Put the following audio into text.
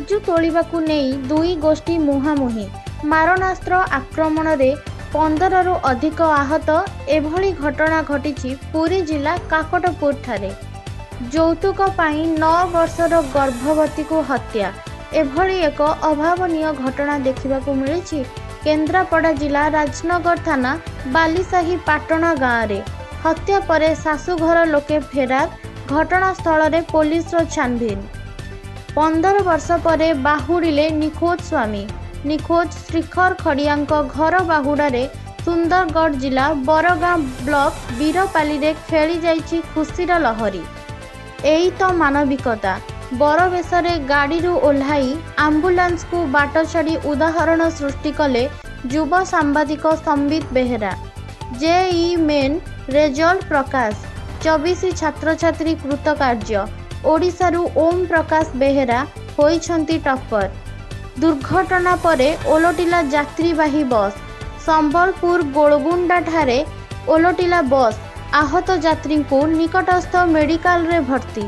लिजु तोलिबाकु नेई दुई गोष्ठी मुहांमुही मारणास्त्र आक्रमण रे 15 रु अधिक आहत एभली घटना घटिछि पुरी जिला काकटपुर ठारे। यौतुक पाई 9 वर्षर गर्भवती को हत्या एभली एक अभावनीय घटना देखिबाकु मिलिछि केन्द्रापड़ा जिला राजनगर थाना बालीसाही पाटणा गाँव रे। हत्या परे शाशुघर लोके फेरार घटनास्थल रे पुलिस रो छानभिन। 15 वर्ष परे बाहुड़िले निखोज स्वामी। निखोज श्रीखर खड़ियांको घर बाहुड़ारे सुंदरगढ़ जिला बरगां ब्लॉक बीरपाली रे खेली जाइछि खुशीर लहरी। एई तो मानविकता। बरवेशरे गाड़ी ओह्लाई आंबुलांस को बाट छाड़ी उदाहरण सृष्टि कले युव सांबादिक Sambit Behera. JEE Main result प्रकाश 24 छात्र छात्री कृतकार्य। ओडिशारू ओम प्रकाश बेहेरा होइछंती टप्पर। दुर्घटना परे ओलटिला यात्रीवाही बस। संबलपुर गोलगुंडा ठारे ओलटिला बस। आहत यात्री को निकटस्थ मेडिकल रे भर्ती।